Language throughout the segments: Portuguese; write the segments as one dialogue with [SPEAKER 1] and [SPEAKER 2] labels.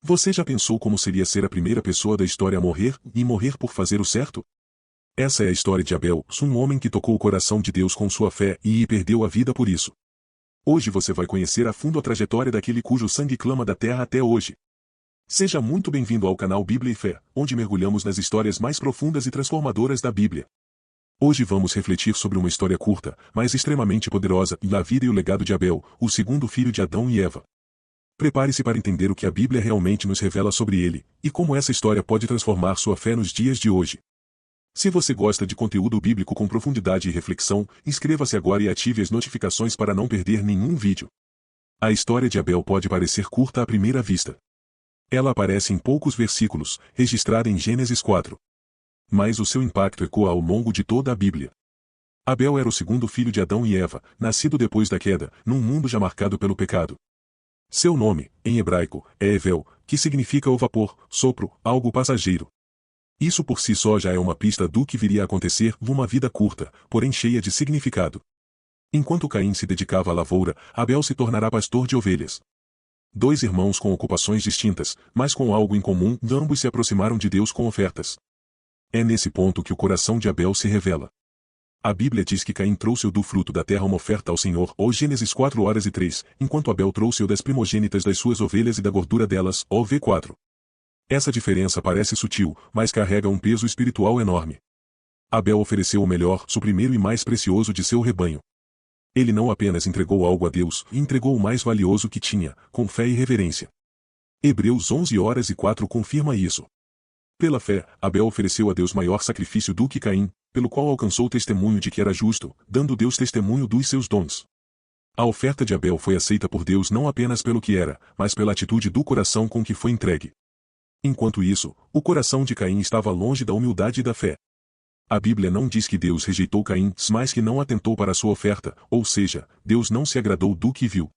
[SPEAKER 1] Você já pensou como seria ser a primeira pessoa da história a morrer, e morrer por fazer o certo? Essa é a história de Abel, um homem que tocou o coração de Deus com sua fé e perdeu a vida por isso. Hoje você vai conhecer a fundo a trajetória daquele cujo sangue clama da terra até hoje. Seja muito bem-vindo ao canal Bíblia e Fé, onde mergulhamos nas histórias mais profundas e transformadoras da Bíblia. Hoje vamos refletir sobre uma história curta, mas extremamente poderosa, da vida e o legado de Abel, o segundo filho de Adão e Eva. Prepare-se para entender o que a Bíblia realmente nos revela sobre ele, e como essa história pode transformar sua fé nos dias de hoje. Se você gosta de conteúdo bíblico com profundidade e reflexão, inscreva-se agora e ative as notificações para não perder nenhum vídeo. A história de Abel pode parecer curta à primeira vista. Ela aparece em poucos versículos, registrada em Gênesis 4. Mas o seu impacto ecoa ao longo de toda a Bíblia. Abel era o segundo filho de Adão e Eva, nascido depois da queda, num mundo já marcado pelo pecado. Seu nome, em hebraico, é Evel, que significa o vapor, sopro, algo passageiro. Isso por si só já é uma pista do que viria a acontecer numa vida curta, porém cheia de significado. Enquanto Caim se dedicava à lavoura, Abel se tornará pastor de ovelhas. Dois irmãos com ocupações distintas, mas com algo em comum, ambos se aproximaram de Deus com ofertas. É nesse ponto que o coração de Abel se revela. A Bíblia diz que Caim trouxe do fruto da terra uma oferta ao Senhor, ou Gênesis 4:3, enquanto Abel trouxe das primogênitas das suas ovelhas e da gordura delas, ou V4. Essa diferença parece sutil, mas carrega um peso espiritual enorme. Abel ofereceu o melhor, o primeiro e mais precioso de seu rebanho. Ele não apenas entregou algo a Deus, entregou o mais valioso que tinha, com fé e reverência. Hebreus 11:4 confirma isso. Pela fé, Abel ofereceu a Deus maior sacrifício do que Caim, pelo qual alcançou o testemunho de que era justo, dando Deus testemunho dos seus dons. A oferta de Abel foi aceita por Deus não apenas pelo que era, mas pela atitude do coração com que foi entregue. Enquanto isso, o coração de Caim estava longe da humildade e da fé. A Bíblia não diz que Deus rejeitou Caim, mas que não atentou para a sua oferta, ou seja, Deus não se agradou do que viu.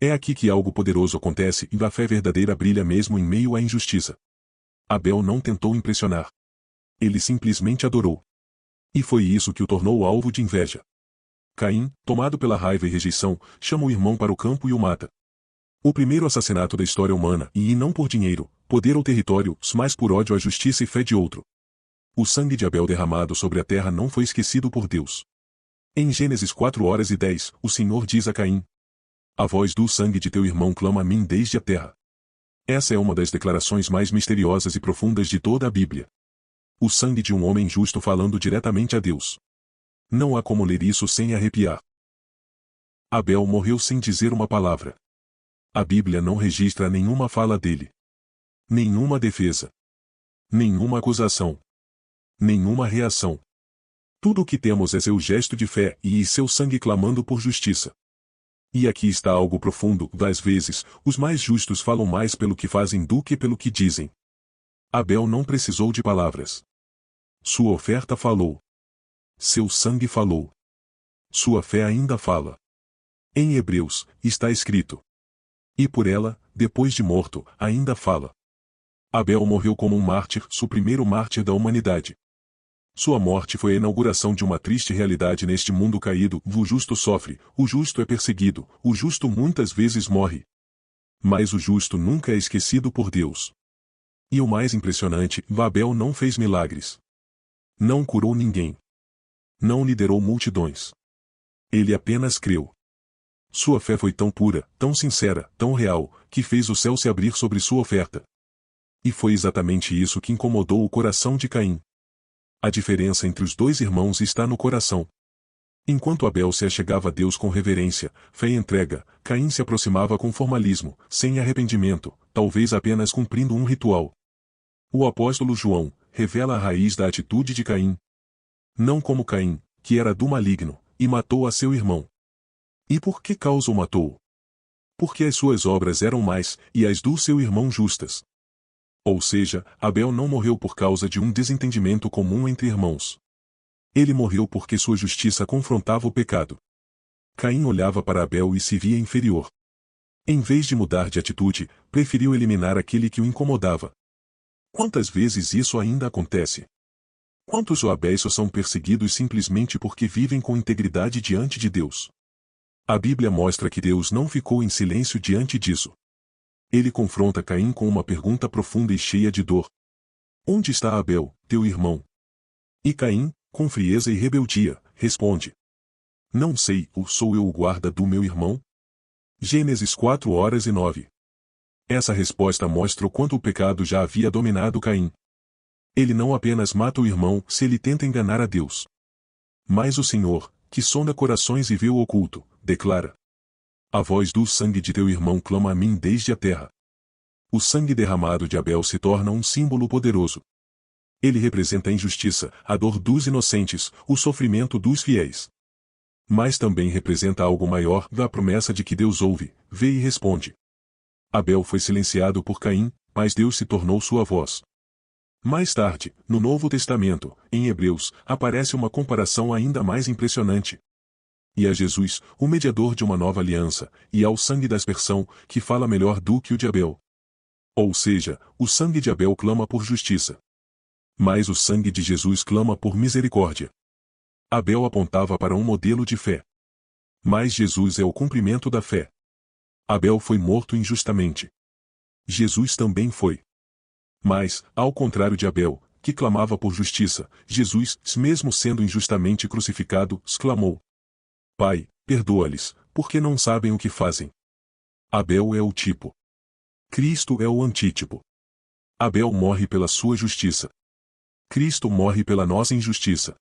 [SPEAKER 1] É aqui que algo poderoso acontece e a fé verdadeira brilha mesmo em meio à injustiça. Abel não tentou impressionar. Ele simplesmente adorou. E foi isso que o tornou alvo de inveja. Caim, tomado pela raiva e rejeição, chama o irmão para o campo e o mata. O primeiro assassinato da história humana, e não por dinheiro, poder ou território, mas por ódio à justiça e fé de outro. O sangue de Abel derramado sobre a terra não foi esquecido por Deus. Em Gênesis 4:10, o Senhor diz a Caim: "A voz do sangue de teu irmão clama a mim desde a terra." Essa é uma das declarações mais misteriosas e profundas de toda a Bíblia. O sangue de um homem justo falando diretamente a Deus. Não há como ler isso sem arrepiar. Abel morreu sem dizer uma palavra. A Bíblia não registra nenhuma fala dele. Nenhuma defesa. Nenhuma acusação. Nenhuma reação. Tudo o que temos é seu gesto de fé e seu sangue clamando por justiça. E aqui está algo profundo, às vezes, os mais justos falam mais pelo que fazem do que pelo que dizem. Abel não precisou de palavras. Sua oferta falou. Seu sangue falou. Sua fé ainda fala. Em Hebreus, está escrito: "E por ela, depois de morto, ainda fala." Abel morreu como um mártir, o primeiro mártir da humanidade. Sua morte foi a inauguração de uma triste realidade neste mundo caído: o justo sofre, o justo é perseguido, o justo muitas vezes morre. Mas o justo nunca é esquecido por Deus. E o mais impressionante, Abel não fez milagres. Não curou ninguém. Não liderou multidões. Ele apenas creu. Sua fé foi tão pura, tão sincera, tão real, que fez o céu se abrir sobre sua oferta. E foi exatamente isso que incomodou o coração de Caim. A diferença entre os dois irmãos está no coração. Enquanto Abel se achegava a Deus com reverência, fé e entrega, Caim se aproximava com formalismo, sem arrependimento, talvez apenas cumprindo um ritual. O apóstolo João revela a raiz da atitude de Caim. Não como Caim, que era do maligno, e matou a seu irmão. E por que causa o matou? Porque as suas obras eram mais, e as do seu irmão justas. Ou seja, Abel não morreu por causa de um desentendimento comum entre irmãos. Ele morreu porque sua justiça confrontava o pecado. Caim olhava para Abel e se via inferior. Em vez de mudar de atitude, preferiu eliminar aquele que o incomodava. Quantas vezes isso ainda acontece? Quantos Abéis são perseguidos simplesmente porque vivem com integridade diante de Deus? A Bíblia mostra que Deus não ficou em silêncio diante disso. Ele confronta Caim com uma pergunta profunda e cheia de dor. Onde está Abel, teu irmão? E Caim, com frieza e rebeldia, responde: Não sei, sou eu o guarda do meu irmão? Gênesis 4:9. Essa resposta mostra o quanto o pecado já havia dominado Caim. Ele não apenas mata o irmão se ele tenta enganar a Deus. Mas o Senhor, que sonda corações e vê o oculto, declara: A voz do sangue de teu irmão clama a mim desde a terra. O sangue derramado de Abel se torna um símbolo poderoso. Ele representa a injustiça, a dor dos inocentes, o sofrimento dos fiéis. Mas também representa algo maior, a promessa de que Deus ouve, vê e responde. Abel foi silenciado por Caim, mas Deus se tornou sua voz. Mais tarde, no Novo Testamento, em Hebreus, aparece uma comparação ainda mais impressionante. E a Jesus, o mediador de uma nova aliança, e ao sangue da aspersão, que fala melhor do que o de Abel. Ou seja, o sangue de Abel clama por justiça. Mas o sangue de Jesus clama por misericórdia. Abel apontava para um modelo de fé. Mas Jesus é o cumprimento da fé. Abel foi morto injustamente. Jesus também foi. Mas, ao contrário de Abel, que clamava por justiça, Jesus, mesmo sendo injustamente crucificado, exclamou: Pai, perdoa-lhes, porque não sabem o que fazem. Abel é o tipo. Cristo é o antítipo. Abel morre pela sua justiça. Cristo morre pela nossa injustiça.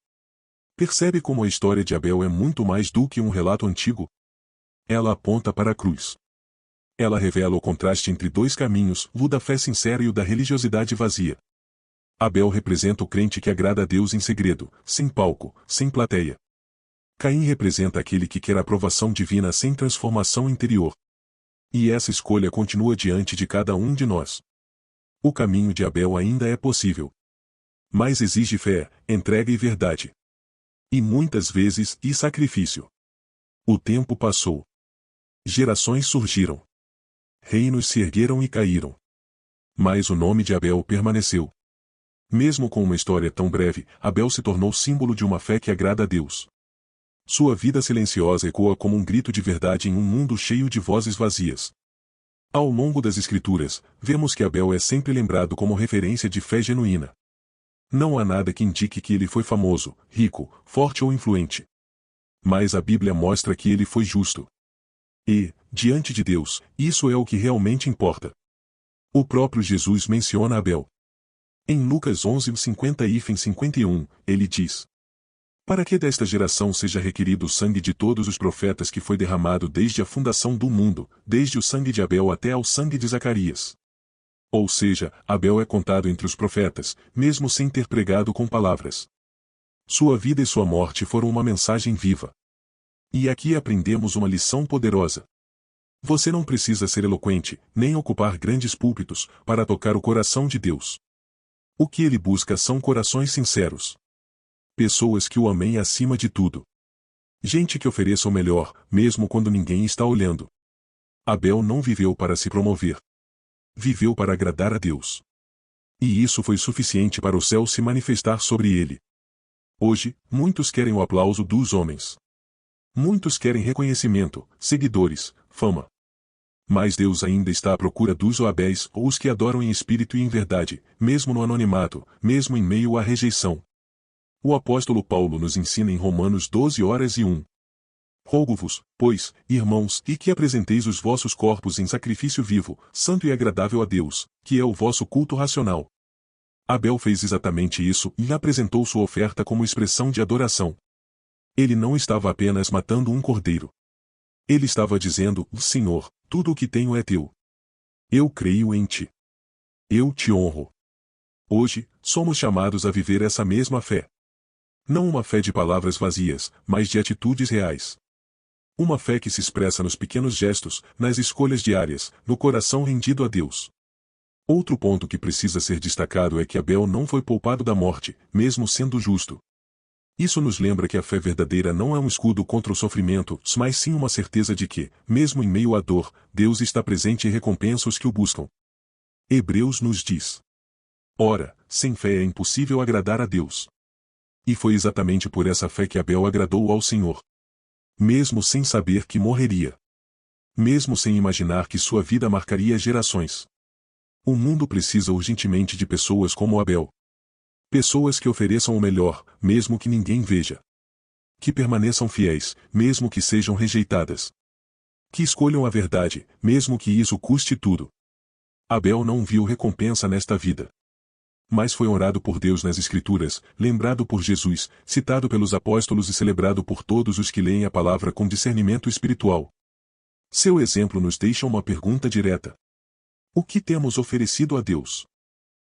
[SPEAKER 1] Percebe como a história de Abel é muito mais do que um relato antigo? Ela aponta para a cruz. Ela revela o contraste entre dois caminhos, o da fé sincera e o da religiosidade vazia. Abel representa o crente que agrada a Deus em segredo, sem palco, sem plateia. Caim representa aquele que quer a aprovação divina sem transformação interior. E essa escolha continua diante de cada um de nós. O caminho de Abel ainda é possível. Mas exige fé, entrega e verdade. E muitas vezes, sacrifício. O tempo passou. Gerações surgiram. Reinos se ergueram e caíram. Mas o nome de Abel permaneceu. Mesmo com uma história tão breve, Abel se tornou símbolo de uma fé que agrada a Deus. Sua vida silenciosa ecoa como um grito de verdade em um mundo cheio de vozes vazias. Ao longo das Escrituras, vemos que Abel é sempre lembrado como referência de fé genuína. Não há nada que indique que ele foi famoso, rico, forte ou influente. Mas a Bíblia mostra que ele foi justo. E, diante de Deus, isso é o que realmente importa. O próprio Jesus menciona Abel. Em Lucas 11:50-51, ele diz: Para que desta geração seja requerido o sangue de todos os profetas que foi derramado desde a fundação do mundo, desde o sangue de Abel até ao sangue de Zacarias. Ou seja, Abel é contado entre os profetas, mesmo sem ter pregado com palavras. Sua vida e sua morte foram uma mensagem viva. E aqui aprendemos uma lição poderosa. Você não precisa ser eloquente, nem ocupar grandes púlpitos, para tocar o coração de Deus. O que ele busca são corações sinceros. Pessoas que o amem acima de tudo. Gente que ofereça o melhor, mesmo quando ninguém está olhando. Abel não viveu para se promover. Viveu para agradar a Deus. E isso foi suficiente para o céu se manifestar sobre ele. Hoje, muitos querem o aplauso dos homens. Muitos querem reconhecimento, seguidores, fama. Mas Deus ainda está à procura dos Abéis ou os que adoram em espírito e em verdade, mesmo no anonimato, mesmo em meio à rejeição. O apóstolo Paulo nos ensina em Romanos 12:1. Rogo-vos, pois, irmãos, e que apresenteis os vossos corpos em sacrifício vivo, santo e agradável a Deus, que é o vosso culto racional. Abel fez exatamente isso e apresentou sua oferta como expressão de adoração. Ele não estava apenas matando um cordeiro. Ele estava dizendo: Senhor, tudo o que tenho é teu. Eu creio em ti. Eu te honro. Hoje, somos chamados a viver essa mesma fé. Não uma fé de palavras vazias, mas de atitudes reais. Uma fé que se expressa nos pequenos gestos, nas escolhas diárias, no coração rendido a Deus. Outro ponto que precisa ser destacado é que Abel não foi poupado da morte, mesmo sendo justo. Isso nos lembra que a fé verdadeira não é um escudo contra o sofrimento, mas sim uma certeza de que, mesmo em meio à dor, Deus está presente e recompensa os que o buscam. Hebreus nos diz: Ora, sem fé é impossível agradar a Deus. E foi exatamente por essa fé que Abel agradou ao Senhor. Mesmo sem saber que morreria. mesmo sem imaginar que sua vida marcaria gerações. O mundo precisa urgentemente de pessoas como Abel. Pessoas que ofereçam o melhor, mesmo que ninguém veja. Que permaneçam fiéis, mesmo que sejam rejeitadas. Que escolham a verdade, mesmo que isso custe tudo. Abel não viu recompensa nesta vida. Mas foi honrado por Deus nas Escrituras, lembrado por Jesus, citado pelos apóstolos e celebrado por todos os que leem a palavra com discernimento espiritual. Seu exemplo nos deixa uma pergunta direta. O que temos oferecido a Deus?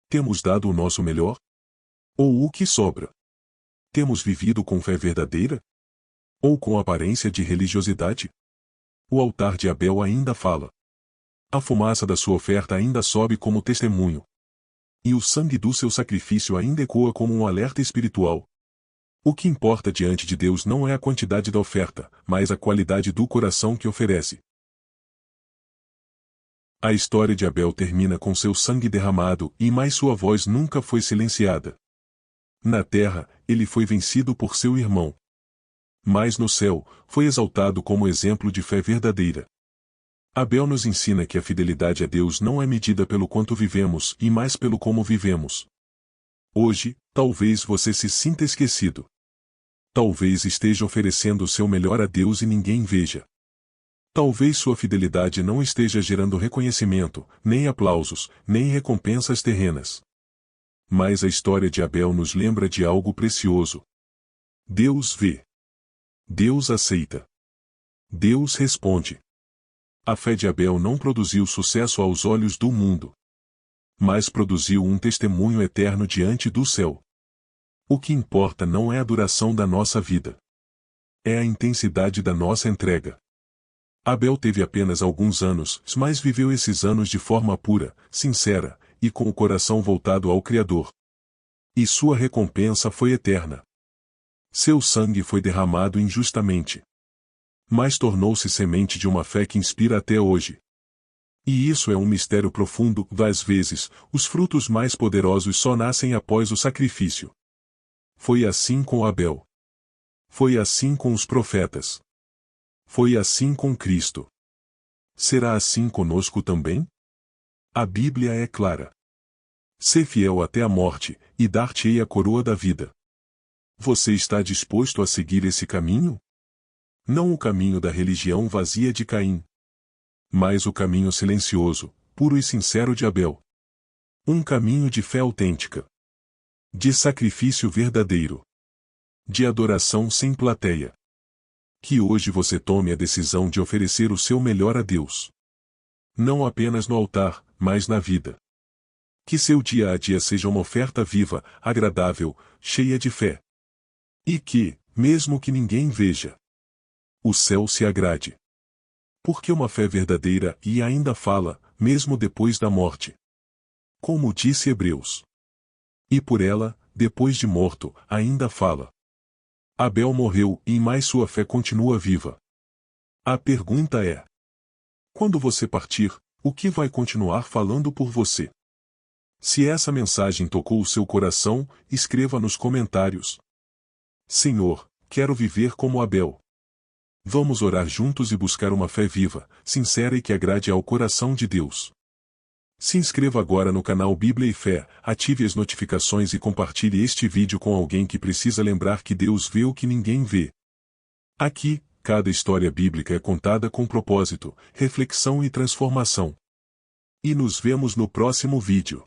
[SPEAKER 1] Temos dado o nosso melhor? Ou o que sobra? Temos vivido com fé verdadeira? Ou com aparência de religiosidade? O altar de Abel ainda fala. A fumaça da sua oferta ainda sobe como testemunho. E o sangue do seu sacrifício ainda ecoa como um alerta espiritual. O que importa diante de Deus não é a quantidade da oferta, mas a qualidade do coração que oferece. A história de Abel termina com seu sangue derramado, e mais sua voz nunca foi silenciada. Na terra, ele foi vencido por seu irmão. Mas no céu, foi exaltado como exemplo de fé verdadeira. Abel nos ensina que a fidelidade a Deus não é medida pelo quanto vivemos e mais pelo como vivemos. Hoje, talvez você se sinta esquecido. Talvez esteja oferecendo o seu melhor a Deus e ninguém veja. Talvez sua fidelidade não esteja gerando reconhecimento, nem aplausos, nem recompensas terrenas. Mas a história de Abel nos lembra de algo precioso. Deus vê. Deus aceita. Deus responde. A fé de Abel não produziu sucesso aos olhos do mundo. Mas produziu um testemunho eterno diante do céu. O que importa não é a duração da nossa vida. É a intensidade da nossa entrega. Abel teve apenas alguns anos, mas viveu esses anos de forma pura, sincera, e com o coração voltado ao Criador. E sua recompensa foi eterna. Seu sangue foi derramado injustamente. Mas tornou-se semente de uma fé que inspira até hoje. E isso é um mistério profundo. Às vezes, os frutos mais poderosos só nascem após o sacrifício. Foi assim com Abel. Foi assim com os profetas. Foi assim com Cristo. Será assim conosco também? A Bíblia é clara. Sê fiel até a morte, e dar-te-ei a coroa da vida. Você está disposto a seguir esse caminho? Não o caminho da religião vazia de Caim, mas o caminho silencioso, puro e sincero de Abel. Um caminho de fé autêntica. De sacrifício verdadeiro. De adoração sem plateia. Que hoje você tome a decisão de oferecer o seu melhor a Deus. Não apenas no altar, mas na vida. Que seu dia a dia seja uma oferta viva, agradável, cheia de fé. E que, mesmo que ninguém veja, o céu se agrade. Porque uma fé verdadeira e ainda fala, mesmo depois da morte. Como disse Hebreus. E por ela, depois de morto, ainda fala. Abel morreu e mais sua fé continua viva. A pergunta é: quando você partir, o que vai continuar falando por você? Se essa mensagem tocou o seu coração, escreva nos comentários. Senhor, quero viver como Abel. Vamos orar juntos e buscar uma fé viva, sincera e que agrade ao coração de Deus. Se inscreva agora no canal Bíblia e Fé, ative as notificações e compartilhe este vídeo com alguém que precisa lembrar que Deus vê o que ninguém vê. Aqui, cada história bíblica é contada com propósito, reflexão e transformação. E nos vemos no próximo vídeo.